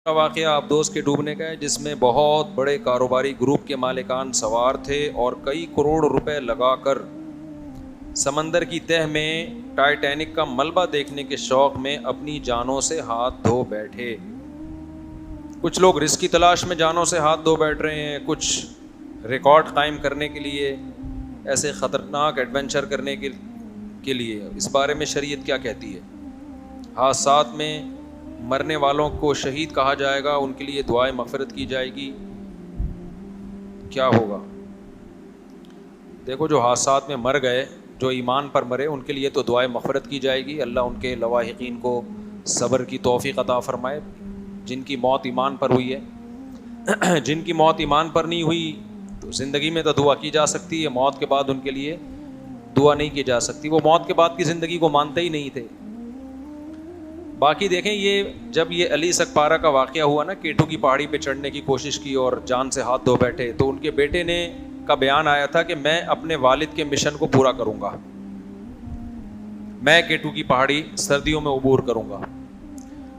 واقعہ آبدوز کے ڈوبنے کا ہے، جس میں بہت بڑے کاروباری گروپ کے مالکان سوار تھے اور کئی کروڑ روپے لگا کر سمندر کی تہہ میں ٹائٹینک کا ملبہ دیکھنے کے شوق میں اپنی جانوں سے ہاتھ دھو بیٹھے۔ کچھ لوگ رزق کی تلاش میں جانوں سے ہاتھ دھو بیٹھ رہے ہیں، کچھ ریکارڈ قائم کرنے کے لیے، ایسے خطرناک ایڈونچر کرنے کے لیے۔ اس بارے میں شریعت کیا کہتی ہے؟ حادثات میں مرنے والوں کو شہید کہا جائے گا، ان کے لیے دعائے مغفرت کی جائے گی، کیا ہوگا؟ دیکھو، جو حادثات میں مر گئے، جو ایمان پر مرے، ان کے لیے تو دعائے مغفرت کی جائے گی، اللہ ان کے لواحقین کو صبر کی توفیق عطا فرمائے۔ جن کی موت ایمان پر ہوئی ہے، جن کی موت ایمان پر نہیں ہوئی تو زندگی میں تو دعا کی جا سکتی ہے، موت کے بعد ان کے لیے دعا نہیں کی جا سکتی، وہ موت کے بعد کی زندگی کو مانتے ہی نہیں تھے۔ باقی دیکھیں، یہ جب یہ علی سکپارہ کا واقعہ ہوا نا، کیٹو کی پہاڑی پہ چڑھنے کی کوشش کی اور جان سے ہاتھ دھو بیٹھے، تو ان کے بیٹے نے کا بیان آیا تھا کہ میں اپنے والد کے مشن کو پورا کروں گا، میں کیٹو کی پہاڑی سردیوں میں عبور کروں گا۔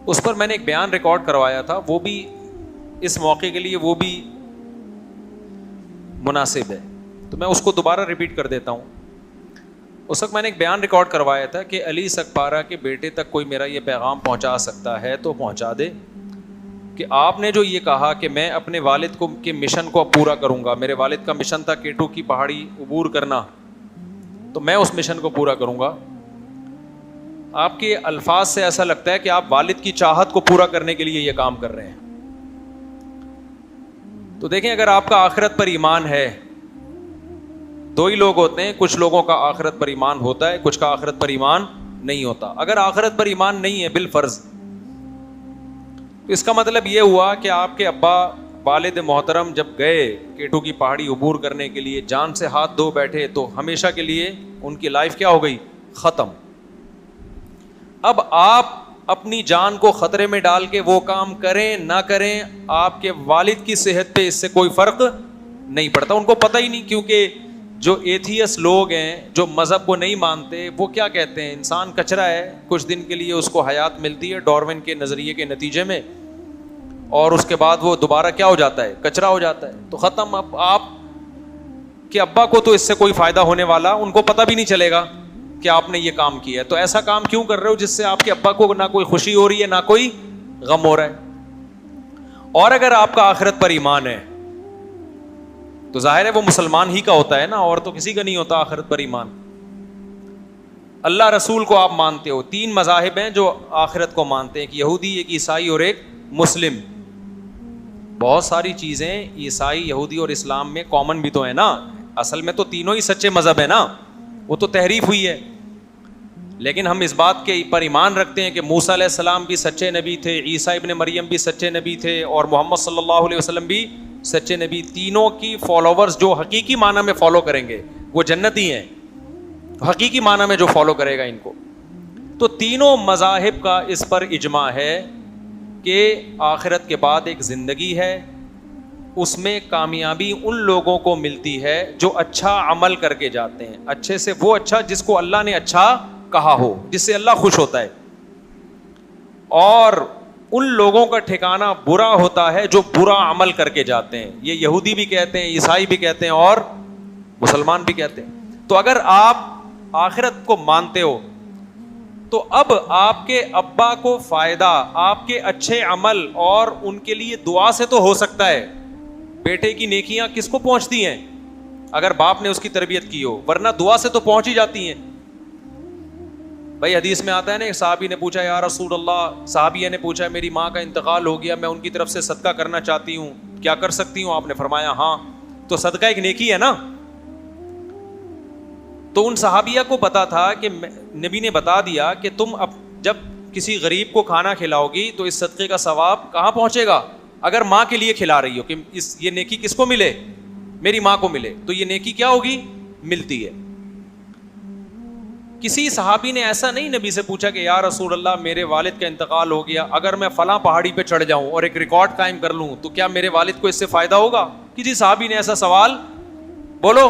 اس پر میں نے ایک بیان ریکارڈ کروایا تھا، وہ بھی اس موقع کے لیے وہ بھی مناسب ہے، تو میں اس کو دوبارہ ریپیٹ کر دیتا ہوں۔ اس وقت میں نے ایک بیان ریکارڈ کروایا تھا کہ علی سکپارہ کے بیٹے تک کوئی میرا یہ پیغام پہنچا سکتا ہے تو پہنچا دے کہ آپ نے جو یہ کہا کہ میں اپنے والد کے مشن کو پورا کروں گا، میرے والد کا مشن تھا کیٹو کی پہاڑی عبور کرنا، تو میں اس مشن کو پورا کروں گا۔ آپ کے الفاظ سے ایسا لگتا ہے کہ آپ والد کی چاہت کو پورا کرنے کے لیے یہ کام کر رہے ہیں۔ تو دیکھیں، اگر آپ کا آخرت پر ایمان ہے، دو ہی لوگ ہوتے ہیں، کچھ لوگوں کا آخرت پر ایمان ہوتا ہے، کچھ کا آخرت پر ایمان نہیں ہوتا۔ اگر آخرت پر ایمان نہیں ہے بالفرض، تو اس کا مطلب یہ ہوا کہ آپ کے ابا والد محترم جب گئے کیٹو کی پہاڑی عبور کرنے کے لیے، جان سے ہاتھ دھو بیٹھے، تو ہمیشہ کے لیے ان کی لائف کیا ہو گئی؟ ختم۔ اب آپ اپنی جان کو خطرے میں ڈال کے وہ کام کریں نہ کریں، آپ کے والد کی صحت پہ اس سے کوئی فرق نہیں پڑتا۔ ان کو پتہ ہی نہیں، کیونکہ جو ایتھیس لوگ ہیں، جو مذہب کو نہیں مانتے، وہ کیا کہتے ہیں؟ انسان کچرا ہے، کچھ دن کے لیے اس کو حیات ملتی ہے ڈارون کے نظریے کے نتیجے میں، اور اس کے بعد وہ دوبارہ کیا ہو جاتا ہے؟ کچرا ہو جاتا ہے، تو ختم۔ اب آپ کے ابا کو تو اس سے کوئی فائدہ ہونے والا، ان کو پتہ بھی نہیں چلے گا کہ آپ نے یہ کام کیا ہے، تو ایسا کام کیوں کر رہے ہو جس سے آپ کے ابا کو نہ کوئی خوشی ہو رہی ہے نہ کوئی غم ہو رہا ہے؟ اور اگر آپ کا آخرت پر ایمان ہے تو ظاہر ہے وہ مسلمان ہی کا ہوتا ہے نا، اور تو کسی کا نہیں ہوتا آخرت پر ایمان۔ اللہ رسول کو آپ مانتے ہو، تین مذاہب ہیں جو آخرت کو مانتے ہیں، ایک یہودی، ایک عیسائی اور ایک مسلم۔ بہت ساری چیزیں عیسائی، یہودی اور اسلام میں کامن بھی تو ہیں نا، اصل میں تو تینوں ہی سچے مذہب ہیں نا، وہ تو تحریف ہوئی ہے، لیکن ہم اس بات کے پر ایمان رکھتے ہیں کہ موسیٰ علیہ السلام بھی سچے نبی تھے، عیسیٰ ابن مریم بھی سچے نبی تھے، اور محمد صلی اللہ علیہ وسلم بھی سچے نبی۔ تینوں کی فالوورز جو حقیقی معنی میں فالو کریں گے وہ جنتی ہیں، حقیقی معنی میں جو فالو کرے گا ان کو۔ تو تینوں مذاہب کا اس پر اجماع ہے کہ آخرت کے بعد ایک زندگی ہے، اس میں کامیابی ان لوگوں کو ملتی ہے جو اچھا عمل کر کے جاتے ہیں، اچھے سے وہ اچھا جس کو اللہ نے اچھا کہا ہو، جس سے اللہ خوش ہوتا ہے، اور ان لوگوں کا ٹھکانہ برا ہوتا ہے جو برا عمل کر کے جاتے ہیں۔ یہ یہودی بھی کہتے ہیں، عیسائی بھی کہتے ہیں، اور مسلمان بھی کہتے ہیں۔ تو اگر آپ آخرت کو مانتے ہو تو اب آپ کے ابا کو فائدہ آپ کے اچھے عمل اور ان کے لیے دعا سے تو ہو سکتا ہے۔ بیٹے کی نیکیاں کس کو پہنچتی ہیں؟ اگر باپ نے اس کی تربیت کی ہو، ورنہ دعا سے تو پہنچ ہی جاتی ہیں۔ بھائی حدیث میں آتا ہے نا، ایک صحابی نے پوچھا، یا رسول اللہ، صحابیہ نے پوچھا، میری ماں کا انتقال ہو گیا، میں ان کی طرف سے صدقہ کرنا چاہتی ہوں، کیا کر سکتی ہوں؟ آپ نے فرمایا ہاں۔ تو صدقہ ایک نیکی ہے نا۔ تو ان صحابیہ کو پتا تھا کہ نبی نے بتا دیا کہ تم اب جب کسی غریب کو کھانا کھلاؤ گی تو اس صدقے کا ثواب کہاں پہنچے گا؟ اگر ماں کے لیے کھلا رہی ہو کہ یہ نیکی کس کو ملے؟ میری ماں کو ملے، تو یہ نیکی کیا ہوگی؟ ملتی ہے۔ کسی صحابی نے ایسا نہیں نبی سے پوچھا کہ یا رسول اللہ، میرے والد کا انتقال ہو گیا، اگر میں فلاں پہاڑی پہ چڑھ جاؤں اور ایک ریکارڈ قائم کر لوں تو کیا میرے والد کو اس سے فائدہ ہوگا؟ کسی صحابی نے ایسا سوال بولو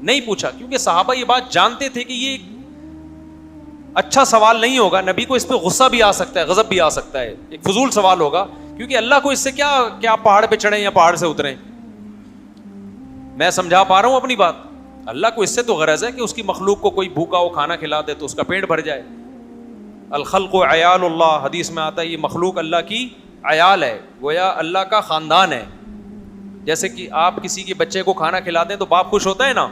نہیں پوچھا، کیونکہ صحابہ یہ بات جانتے تھے کہ یہ اچھا سوال نہیں ہوگا، نبی کو اس پہ غصہ بھی آ سکتا ہے، غضب بھی آ سکتا ہے، ایک فضول سوال ہوگا کیونکہ اللہ کو اس سے کیا پہاڑ پہ چڑھیں یا پہاڑ سے اتریں. میں سمجھا پا رہا ہوں اپنی بات. اللہ کو اس سے تو غرض ہے کہ اس کی مخلوق کو کوئی بھوکا ہو کھانا کھلا دے تو اس کا پیٹ بھر جائے. الخلق عیال اللہ، حدیث میں آتا ہے یہ مخلوق اللہ کی عیال ہے، گویا اللہ کا خاندان ہے. جیسے کہ آپ کسی کے بچے کو کھانا کھلا دیں تو باپ خوش ہوتا ہے نا،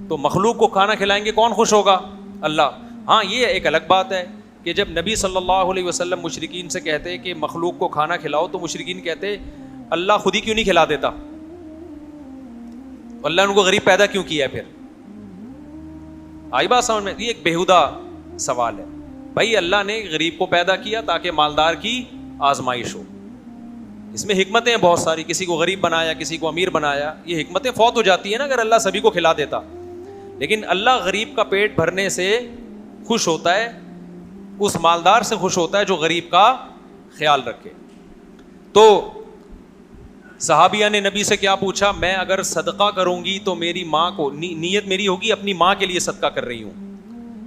تو مخلوق کو کھانا کھلائیں گے کون خوش ہوگا؟ اللہ. ہاں یہ ایک الگ بات ہے کہ جب نبی صلی اللہ علیہ وسلم مشرکین سے کہتے کہ مخلوق کو کھانا کھلاؤ تو مشرکین کہتے اللہ خود ہی کیوں نہیں کھلا دیتا؟ اللہ نے ان کو غریب پیدا کیوں کیا ہے پھر؟ آئی بات سمجھ میں؟ یہ ایک بیہودہ سوال ہے. بھائی اللہ نے غریب کو پیدا کیا تاکہ مالدار کی آزمائش ہو. اس میں حکمتیں بہت ساری، کسی کو غریب بنایا کسی کو امیر بنایا، یہ حکمتیں فوت ہو جاتی ہیں نا اگر اللہ سبھی کو کھلا دیتا. لیکن اللہ غریب کا پیٹ بھرنے سے خوش ہوتا ہے، اس مالدار سے خوش ہوتا ہے جو غریب کا خیال رکھے. تو صحابیہ نے نبی سے کیا پوچھا؟ میں اگر صدقہ کروں گی تو میری ماں کو نیت میری ہوگی اپنی ماں کے لیے صدقہ کر رہی ہوں.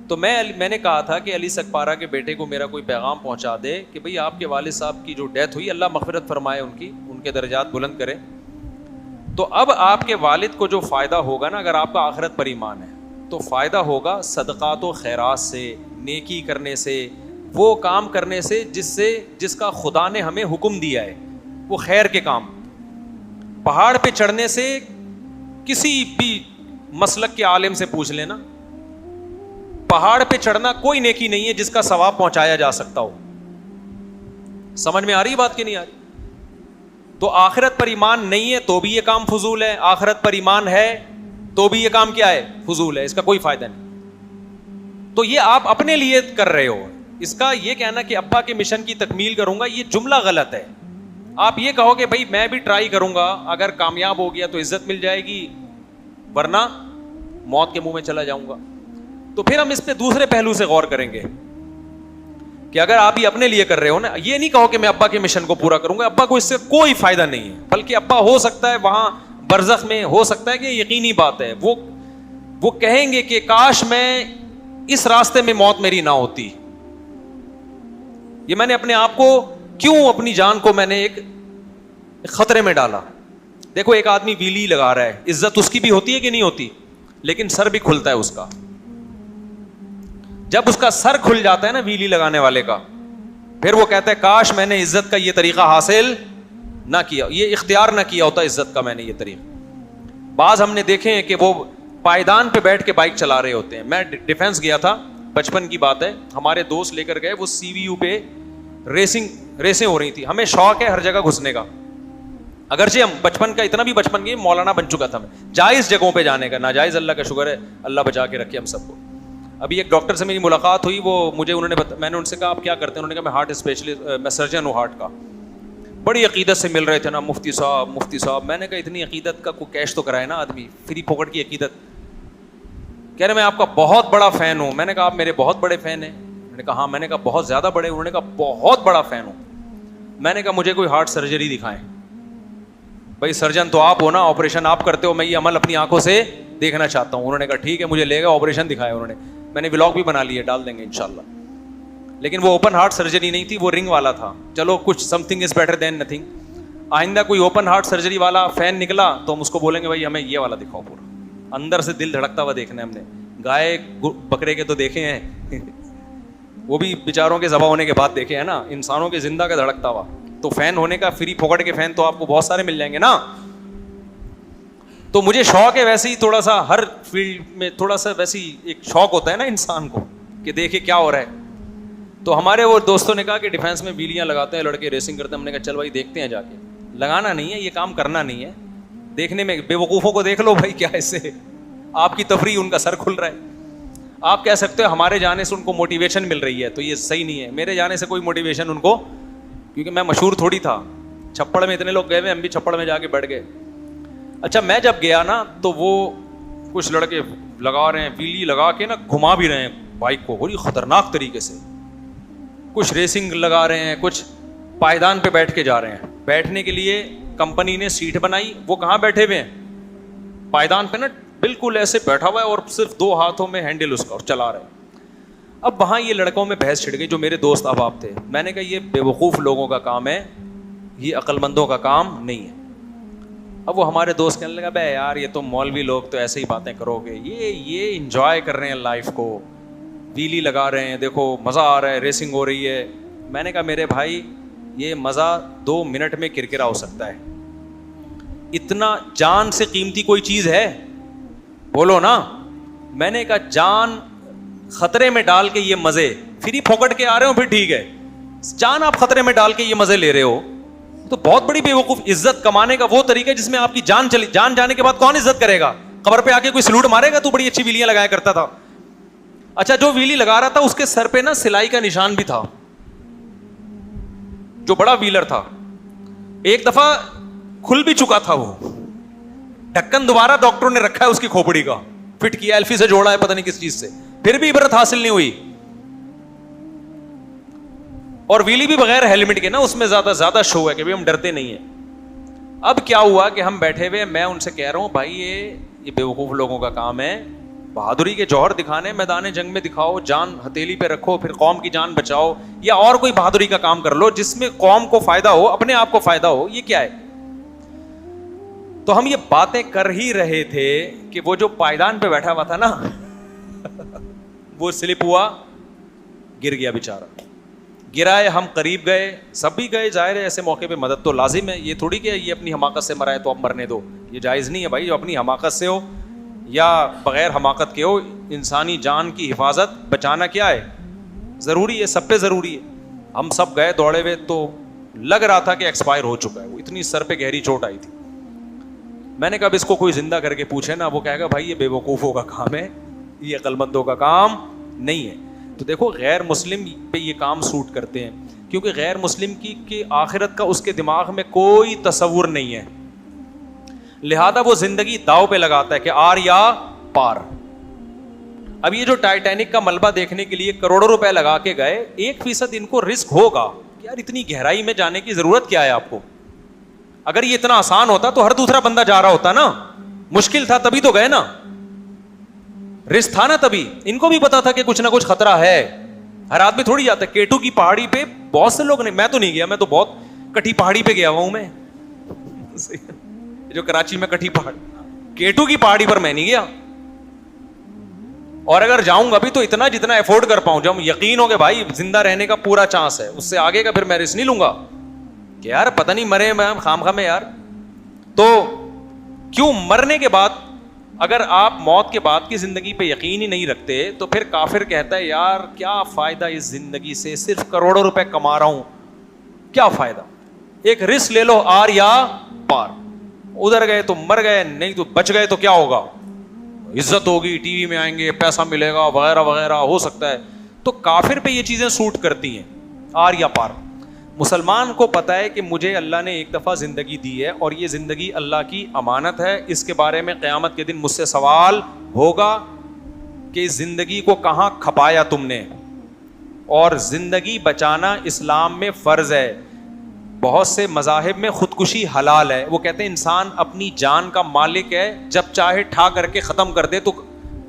تو میں نے کہا تھا کہ علی سکپارہ کے بیٹے کو میرا کوئی پیغام پہنچا دے کہ بھئی آپ کے والد صاحب کی جو ڈیتھ ہوئی اللہ مغفرت فرمائے ان کے درجات بلند کرے. تو اب آپ کے والد کو جو فائدہ ہوگا نا، اگر آپ کا آخرت پر ایمان ہے تو فائدہ ہوگا صدقات و خیرات سے، نیکی کرنے سے، وہ کام کرنے سے جس کا خدا نے ہمیں حکم دیا ہے، وہ خیر کے کام. پہاڑ پہ چڑھنے سے کسی بھی مسلک کے عالم سے پوچھ لینا، پہاڑ پہ چڑھنا کوئی نیکی نہیں ہے جس کا ثواب پہنچایا جا سکتا ہو. سمجھ میں آ رہی بات کہ نہیں آ رہی؟ تو آخرت پر ایمان نہیں ہے تو بھی یہ کام فضول ہے، آخرت پر ایمان ہے تو بھی یہ کام کیا ہے؟ فضول ہے، اس کا کوئی فائدہ نہیں. تو یہ آپ اپنے لیے کر رہے ہو. اس کا یہ کہنا کہ ابا کے مشن کی تکمیل کروں گا، یہ جملہ غلط ہے. آپ یہ کہو کہ بھائی میں بھی ٹرائی کروں گا، اگر کامیاب ہو گیا تو عزت مل جائے گی، ورنہ موت کے منہ میں چلا جاؤں گا. تو پھر ہم اس پہ دوسرے پہلو سے غور کریں گے کہ اگر آپ یہ اپنے لیے کر رہے ہو نا، یہ نہیں کہو کہ میں ابا کے مشن کو پورا کروں گا، ابا کو اس سے کوئی فائدہ نہیں ہے. بلکہ ابا ہو سکتا ہے وہاں برزخ میں، ہو سکتا ہے کہ یقینی بات ہے وہ کہیں گے کہ کاش میں اس راستے میں موت میری نہ ہوتی. یہ میں نے اپنے آپ کو کیوں، اپنی جان کو میں نے ایک خطرے میں ڈالا. دیکھو ایک آدمی ویلی لگا رہا ہے، عزت اس کی بھی ہوتی ہے کہ نہیں ہوتی؟ لیکن سر بھی کھلتا ہے اس کا. جب اس کا سر کھل جاتا ہے نا ویلی لگانے والے کا، پھر وہ کہتا ہے کاش میں نے عزت کا یہ طریقہ حاصل نہ کیا، یہ اختیار نہ کیا ہوتا عزت کا میں نے یہ طریقہ. بعض ہم نے دیکھے ہیں کہ وہ پائیدان پہ بیٹھ کے بائک چلا رہے ہوتے ہیں. میں ڈیفینس گیا تھا، بچپن کی بات ہے، ہمارے دوست لے کر گئے، وہ سی وی یو پہ ریسیں ہو رہی تھی. ہمیں شوق ہے ہر جگہ گھسنے کا، اگرچہ ہم بچپن کا اتنا بھی بچپن کی مولانا بن چکا تھا میں، جائز جگہوں پہ جانے کا، ناجائز اللہ کا شکر ہے اللہ بچا کے رکھے ہم سب کو. ابھی ایک ڈاکٹر سے میری ملاقات ہوئی، وہ مجھے میں نے ان سے کہا آپ کیا کرتے ہیں؟ انہوں نے کہا میں ہارٹ اسپیشلسٹ، میں سرجن ہوں ہارٹ کا. بڑی عقیدت سے مل رہے تھے نا، مفتی صاحب. میں نے کہا اتنی عقیدت کا کوئی کیش تو کرائے نا آدمی، فری پھوکٹ کی عقیدت. کہہ رہے میں آپ کا بہت بڑا فین ہوں. میں نے کہا آپ میرے بہت بڑے فین ہیں؟ میں نے کہا ہاں. میں نے کہا بہت زیادہ بڑے؟ انہوں نے کہا بہت بڑا فین ہوں. میں نے کہا مجھے کوئی ہارٹ سرجری دکھائیں. بھائی سرجن تو آپ ہو نا، آپریشن آپ کرتے ہو، میں یہ عمل اپنی آنکھوں سے دیکھنا چاہتا ہوں. انہوں نے کہا ٹھیک ہے، مجھے لے گا آپریشن دکھایا انہوں نے. میں نے ولاگ بھی بنا لیے، ڈال دیں گے انشاءاللہ. لیکن وہ اوپن ہارٹ سرجری نہیں تھی، وہ رنگ والا تھا. چلو کچھ some thing is better than nothing. آئندہ کوئی اوپن ہارٹ سرجری والا فین نکلا تو ہم اس کو بولیں گے بھائی ہمیں یہ والا دکھاؤ، پورا اندر سے دل دھڑکتا ہوا دیکھنا ہے. ہم نے گائے بکرے کے تو دیکھے ہیں وہ بھی بیچاروں کے ذبح ہونے کے بعد دیکھے ہیں نا، انسانوں کے زندہ کا دھڑکتا ہوا. تو فین ہونے کا فری پھوکٹ کے فین تو آپ کو بہت سارے مل جائیں گے نا. تو مجھے شوق ہے ویسے ہی تھوڑا سا، ہر فیلڈ میں تھوڑا سا ویسے ہی ایک شوق ہوتا ہے نا انسان کو کہ دیکھے کیا ہو رہا ہے. تو ہمارے وہ دوستوں نے کہا کہ ڈیفینس میں ویلیاں لگاتے ہیں لڑکے، ریسنگ کرتے ہیں. ہم نے کہا چل بھائی دیکھتے ہیں جا کے. لگانا نہیں ہے، یہ کام کرنا نہیں ہے. دیکھنے میں بے وقوفوں کو دیکھ لو بھائی، کیا اس سے آپ کی تفریح، ان کا سر کھل رہا ہے. آپ کہہ سکتے ہو ہمارے جانے سے ان کو موٹیویشن مل رہی ہے، تو یہ صحیح نہیں ہے. میرے جانے سے کوئی موٹیویشن ان کو، کیونکہ میں مشہور تھوڑی تھا. چھپڑ میں اتنے لوگ گئے ہوئے، ہم بھی چھپڑ میں جا کے بیٹھ گئے. اچھا میں جب گیا نا تو وہ کچھ لڑکے لگا رہے ہیں، ویلی لگا کے نا گھما بھی رہے ہیں بائک کو بڑی خطرناک طریقے سے. کچھ ریسنگ لگا رہے ہیں، کچھ پائیدان پہ بیٹھ کے جا رہے ہیں. بیٹھنے کے لیے کمپنی نے سیٹ بنائی، وہ کہاں بیٹھے ہوئے ہیں؟ پائیدان پہ نا، بالکل ایسے بیٹھا ہوا ہے اور صرف 2 ہاتھوں میں ہینڈل اس کا، اور چلا رہے ہیں. اب وہاں یہ لڑکوں میں بحث چھڑ گئی جو میرے دوست احباب تھے. میں نے کہا یہ بے وقوف لوگوں کا کام ہے، یہ عقل مندوں کا کام نہیں ہے. اب وہ ہمارے دوست کہنے لگا بھائی یار یہ تو مولوی لوگ تو ایسے ہی باتیں کرو گے, یہ انجوائے کر رہے ہیں لائف کو, ویلی لگا رہے ہیں, دیکھو مزہ آ رہا ہے, ریسنگ ہو رہی ہے. میں نے کہا میرے بھائی یہ مزہ 2 منٹ میں کرکرا ہو سکتا ہے, اتنا جان سے قیمتی کوئی چیز ہے؟ بولو نا. میں نے کہا جان خطرے میں ڈال کے یہ مزے فری پھوکٹ کے آ رہے ہو پھر ٹھیک ہے, جان آپ خطرے میں ڈال کے یہ مزے لے رہے ہو تو بہت بڑی بے وقوف. عزت کمانے کا وہ طریقہ جس میں آپ کی جان چلی, جان جانے کے بعد کون عزت کرے گا؟ قبر پہ آ کے کوئی سلوٹ مارے گا؟ تو بڑی اچھی ویلیاں لگایا کرتا تھا. اچھا جو ویلی لگا رہا تھا اس کے سر پہ نا سلائی کا نشان بھی تھا, جو بڑا ویلر تھا. ایک دفعہ کھل بھی چکا تھا وہ ڈھکن, دوبارہ ڈاکٹروں نے رکھا ہے اس کی کھوپڑی کا, فٹ کیا, ایلفی سے جوڑا ہے پتہ نہیں کس چیز سے, پھر بھی عبرت حاصل نہیں ہوئی. اور ویلی بھی بغیر ہیلمٹ کے نا, اس میں زیادہ شو ہے کہ ہم ڈرتے نہیں ہیں. اب کیا ہوا کہ ہم بیٹھے ہوئے, میں ان سے کہہ رہا ہوں بھائی یہ بیوقوف لوگوں کا کام ہے, بہادری کے جوہر دکھانے میدان جنگ میں دکھاؤ, جان ہتھیلی پہ رکھو, پھر قوم کی جان بچاؤ, یا اور کوئی بہادری کا کام کر لو جس میں قوم کو فائدہ ہو, اپنے آپ کو فائدہ ہو. یہ کیا ہے؟ تو ہم یہ باتیں کر ہی رہے تھے کہ وہ جو پائیدان پہ بیٹھا ہوا تھا نا وہ سلپ ہوا, گر گیا بیچارہ. گرائے, ہم قریب گئے, سب بھی گئے, ظاہر ہے ایسے موقع پہ مدد تو لازم ہے. یہ تھوڑی کہ یہ اپنی حماقت سے مرا ہے تو اب مرنے دو, یہ جائز نہیں ہے بھائی. جو اپنی حماقت سے ہو یا بغیر حماقت کے ہو, انسانی جان کی حفاظت بچانا کیا ہے, ضروری ہے, سب پہ ضروری ہے. ہم سب گئے دوڑے ہوئے, تو لگ رہا تھا کہ ایکسپائر ہو چکا ہے, وہ اتنی سر پہ گہری چوٹ آئی تھی. میں نے کہا اب اس کو کوئی زندہ کر کے پوچھے نا, وہ کہے گا بھائی یہ بے وقوفوں کا کام ہے, یہ عقل مندوں کا کام نہیں ہے. تو دیکھو غیر مسلم پہ یہ کام سوٹ کرتے ہیں, کیونکہ غیر مسلم کی آخرت کا اس کے دماغ میں کوئی تصور نہیں ہے, لہذا وہ زندگی داؤ پہ لگاتا ہے کہ آر یا پار. اب یہ جو ٹائٹینک کا ملبہ دیکھنے کے لیے کروڑوں روپے لگا کے گئے, 1% ان کو رسک ہوگا کہ یار اتنی گہرائی میں جانے کی ضرورت کیا ہے آپ کو. اگر یہ اتنا آسان ہوتا تو ہر دوسرا بندہ جا رہا ہوتا نا, مشکل تھا تبھی تو گئے نا, رسک تھا نا تبھی. ان کو بھی پتا تھا کہ کچھ نہ کچھ خطرہ ہے, ہر آدمی تھوڑی جاتا ہے. کیٹو کی پہاڑی پہ بہت سے لوگ, میں تو نہیں گیا, میں تو بہت کٹھی پہاڑی پہ گیا ہوا ہوں میں, جو کراچی میں کٹھی پہاڑی, کیٹو کی پہاڑی پر میں نہیں گیا. اور اگر جاؤں گا بھی تو اتنا جتنا افورڈ کر پاؤں, جب یقین ہو کہ بھائی زندہ رہنے کا پورا چانس ہے, اس سے آگے کا پھر میں رسک نہیں لوں گا کہ یار پتہ نہیں مرے میں خام خام یار. تو کیوں مرنے کے بعد, اگر آپ موت کے بعد کی زندگی پہ یقین ہی نہیں رکھتے تو پھر کافر کہتا ہے یار کیا فائدہ اس زندگی سے, صرف کروڑوں روپے کما رہا ہوں, کیا فائدہ. ایک رسک لے لو, آر یا پار. ادھر گئے تو مر گئے, نہیں تو بچ گئے تو کیا ہوگا, عزت ہوگی, ٹی وی میں آئیں گے, پیسہ ملے گا وغیرہ وغیرہ ہو سکتا ہے. تو کافر پہ یہ چیزیں سوٹ کرتی ہیں, آر یا پار. مسلمان کو پتا ہے کہ مجھے اللہ نے ایک دفعہ زندگی دی ہے اور یہ زندگی اللہ کی امانت ہے, اس کے بارے میں قیامت کے دن مجھ سے سوال ہوگا کہ اس زندگی کو کہاں کھپایا تم نے. اور زندگی بچانا اسلام میں فرض ہے. بہت سے مذاہب میں خودکشی حلال ہے, وہ کہتے ہیں انسان اپنی جان کا مالک ہے, جب چاہے ٹھا کر کے ختم کر دے. تو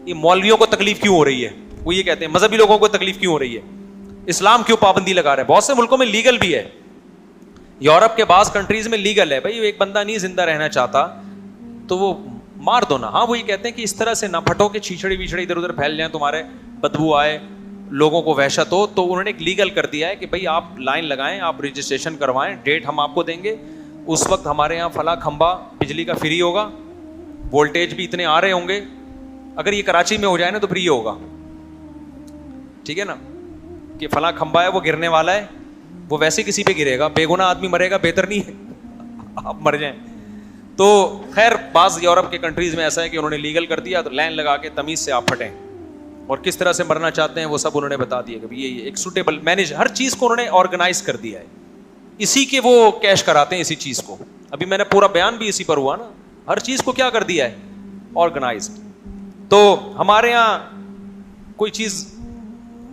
یہ مولویوں کو تکلیف کیوں ہو رہی ہے, وہ یہ کہتے ہیں مذہبی لوگوں کو تکلیف کیوں ہو رہی ہے, اسلام کیوں پابندی لگا رہا ہے. بہت سے ملکوں میں لیگل بھی ہے, یورپ کے بعض کنٹریز میں لیگل ہے. بھائی ایک بندہ نہیں زندہ رہنا چاہتا تو وہ مار دو نا. ہاں وہ یہ کہتے ہیں کہ اس طرح سے نہ پھٹو کہ چھیچڑی ویچڑی ادھر ادھر پھیل جائیں, تمہارے بدبو آئے, لوگوں کو وحشت ہو. تو انہوں نے ایک لیگل کر دیا ہے کہ بھائی آپ لائن لگائیں, آپ رجسٹریشن کروائیں, ڈیٹ ہم آپ کو دیں گے, اس وقت ہمارے یہاں فلاں کھمبا بجلی کا فری ہوگا, وولٹیج بھی اتنے آ رہے ہوں گے. اگر یہ کراچی میں ہو جائے نا تو فری ہوگا, ٹھیک ہے نا, کہ فلاں کھمبا ہے وہ گرنے والا ہے, وہ ویسے کسی پہ گرے گا, بے گناہ آدمی مرے گا, بہتر نہیں ہے آپ مر جائیں. تو خیر بعض یورپ کے کنٹریز میں ایسا ہے کہ انہوں نے لیگل کر دیا, تو لائن لگا کے تمیز سے آپ پھٹیں, اور کس طرح سے مرنا چاہتے ہیں وہ سب انہوں نے بتا دیا کہ یہ ایک سوٹیبل مینیج, ہر چیز کو انہوں نے آرگنائز کر دیا ہے. اسی کے وہ کیش کراتے ہیں اسی چیز کو. ابھی میں نے پورا بیان بھی اسی پر ہوا نا, ہر چیز کو کیا کر دیا ہے, آرگنائزڈ. تو ہمارے یہاں کوئی چیز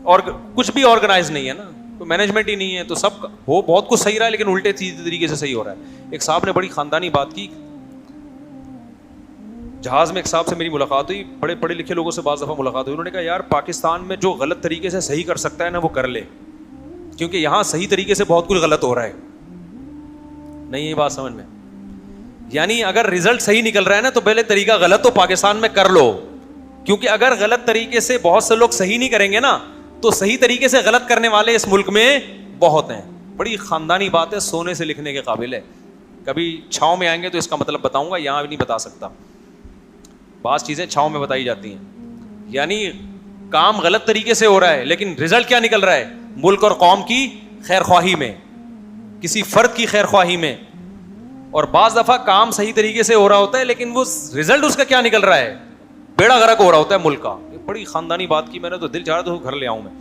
اور کچھ بھی آرگنائز نہیں ہے نا, کوئی مینجمنٹ ہی نہیں ہے. تو سب ہو بہت کچھ صحیح رہا ہے لیکن الٹے طریقے سے صحیح ہو رہا ہے. ایک صاحب نے بڑی خاندانی بات کی, جہاز میں ایک صاحب سے میری ملاقات ہوئی, بڑے پڑھے لکھے لوگوں سے بعض دفعہ ملاقات ہوئی. انہوں نے کہا یار پاکستان میں جو غلط طریقے سے صحیح کر سکتا ہے نا وہ کر لے, کیونکہ یہاں صحیح طریقے سے بہت کچھ غلط ہو رہا ہے. نہیں یہ بات سمجھ میں؟ یعنی اگر رزلٹ صحیح نکل رہا ہے نا تو پہلے طریقہ غلط تو پاکستان میں کر لو, کیونکہ اگر غلط طریقے سے بہت سے لوگ صحیح نہیں کریں گے نا تو صحیح طریقے سے غلط کرنے والے اس ملک میں بہت ہیں. بڑی خاندانی بات ہے, سونے سے لکھنے کے قابل ہے. کبھی چھاؤں میں آئیں گے تو اس کا مطلب بتاؤں گا, یہاں بھی نہیں بتا سکتا. بعض چیزیں چھاؤں میں بتائی جاتی ہیں. یعنی کام غلط طریقے سے ہو رہا ہے لیکن رزلٹ کیا نکل رہا ہے؟ ملک اور قوم کی خیر خواہی میں, کسی فرد کی خیر خواہی میں. اور بعض دفعہ کام صحیح طریقے سے ہو رہا ہوتا ہے لیکن وہ رزلٹ اس کا کیا نکل رہا ہے؟ بیڑا غرق ہو رہا ہوتا ہے ملک کا. بڑی خاندانی بات کی میں نے, تو دل چاہ رہا تھا گھر لے آؤں میں.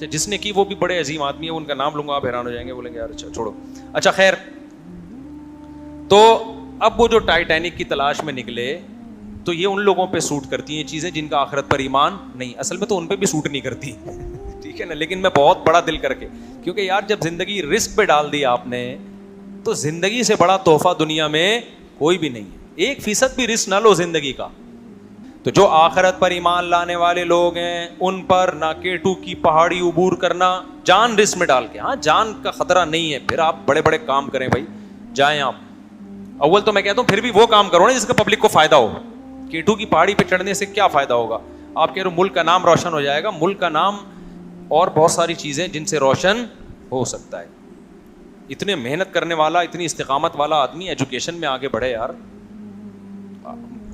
جس نے کی وہ بھی بڑے عظیم آدمی ہے, ان کا نام لوں گا آپ حیران ہو جائیں گے, بولیں گے یار اچھا چھوڑو. اچھا خیر, تو اب وہ جو ٹائٹینک کی تلاش میں نکلے تو یہ ان لوگوں پہ سوٹ کرتی ہیں چیزیں جن کا آخرت پر ایمان نہیں. اصل میں تو ان پہ بھی سوٹ نہیں کرتی, ٹھیک ہے نا, لیکن میں بہت بڑا دل کر کے, کیونکہ یار جب زندگی رسک پہ ڈال دی آپ نے تو زندگی سے بڑا تحفہ دنیا میں کوئی بھی نہیں ہے. 1% بھی رسک نہ لو زندگی کا. تو جو آخرت پر ایمان لانے والے لوگ ہیں ان پر نہ K2 کی پہاڑی عبور کرنا جان رسک میں ڈال کے, ہاں جان کا خطرہ نہیں ہے, پھر آپ بڑے بڑے کام کریں بھائی, جائیں آپ. اول تو میں کہتا ہوں پھر بھی وہ کام کرو نا جس کا پبلک کو فائدہ ہو. K2 کی پہاڑی پہ چڑھنے سے کیا فائدہ ہوگا؟ آپ کہہ رہے ہو ملک کا نام روشن ہو جائے گا. ملک کا نام اور بہت ساری چیزیں جن سے روشن ہو سکتا ہے. اتنے محنت کرنے والا, اتنی استقامت والا آدمی ایجوکیشن میں آگے بڑھے یار.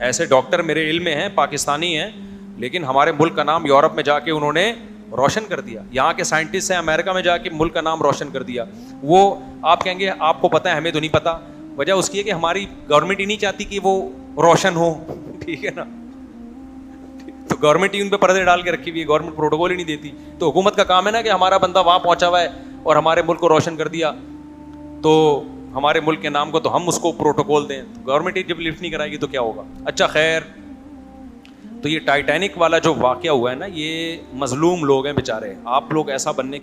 ایسے ڈاکٹر میرے علم میں ہیں پاکستانی ہیں لیکن ہمارے ملک کا نام یورپ میں جا کے انہوں نے روشن کر دیا. یہاں کے سائنٹسٹ ہیں امریکہ میں جا کے ملک کا نام روشن کر دیا. وہ آپ کہیں گے آپ کو پتہ ہے ہمیں تو نہیں پتا. وجہ اس کی ہے کہ ہماری گورنمنٹ ہی نہیں چاہتی کہ وہ روشن ہو, ٹھیک ہے نا. تو گورنمنٹ ہی ان پہ پردے ڈال کے رکھی ہوئی ہے, گورنمنٹ پروٹوکول ہی نہیں دیتی. تو حکومت کا کام ہے نا کہ ہمارا بندہ وہاں پہنچا ہوا ہے اور ہمارے ملک کو روشن کر دیا, تو ہمارے ملک کے نام کو تو ہم اس کو پروٹوکول دیں. گورنمنٹ ہی جب لفٹ نہیں کرائے گی تو کیا ہوگا؟ اچھا خیر, تو یہ ٹائٹینک والا جو واقعہ ہوا ہے نا, یہ مظلوم لوگ ہیں بیچارے. آپ لوگ ایسا بننے